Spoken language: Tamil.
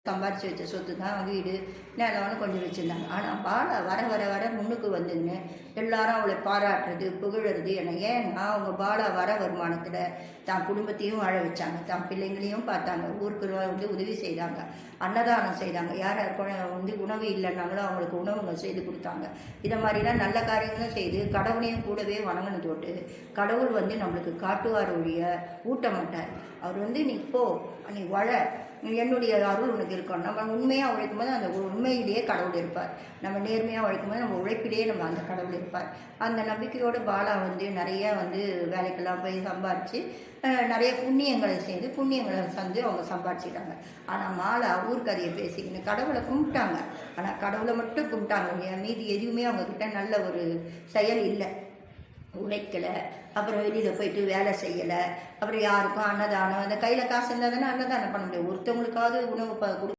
சம்பாரித்து வச்ச சொத்து தான் வீடு நிலம்னு கொஞ்சம் வச்சுருந்தாங்க. ஆனால் பாலா வர வர வர முன்னுக்கு வந்துன்னு எல்லாரும் அவளை பாராட்டுறது புகழறது ஏன்னா அவங்க பாலா வர வருமானத்தில் தான் குடும்பத்தையும் வாழ வச்சாங்க, தான் பிள்ளைங்களையும் பார்த்தாங்க, ஊருக்கு வந்து உதவி செய்தாங்க, அன்னதானம் செய்தாங்க, யார் யார் உணவு இல்லைன்னாங்களோ அவங்களுக்கு உணவுகள் செய்து கொடுத்தாங்க. இதை மாதிரிலாம் நல்ல காரியங்களும் செய்து கடவுளையும் கூடவே வணங்கினதோட்டு கடவுள் நம்மளுக்கு காட்டுவார் ஒழிய ஊட்ட மாட்டார். அவர் நீ போ, நீ வள, என்னுடைய அருள் உனக்கு இருக்கும். நம்ம உண்மையாக உழைக்கும் போது அந்த உண்மையிலேயே கடவுள் இருப்பார். நம்ம நேர்மையாக உழைக்கும் போது நம்ம உழைப்பிலேயே நம்ம அந்த கடவுள் இருப்பார். அந்த நம்பிக்கையோடு பாலா நிறைய வேலைக்கெல்லாம் போய் சம்பாரித்து நிறைய புண்ணியங்களை செய்து புண்ணியங்களை அவங்க சம்பாதிச்சிட்டாங்க. ஆனால் மாலா ஊர்க்கதையை பேசிக்கின்னு கடவுளை கும்பிட்டாங்க. ஆனால் கடவுளை மட்டும் கும்பிட்டாங்க இல்லையா, மீதி எதுவுமே அவங்கக்கிட்ட நல்ல ஒரு செயல் இல்லை. உழைக்கலை, அப்புறம் வெளியில் போயிட்டு வேலை செய்யலை, அப்புறம் யாருக்கும் அன்னதானம், அந்த கையில் காசு இருந்தால் தானே அன்னதானம் பண்ண முடியும். ஒருத்தவங்களுக்காவது உணவு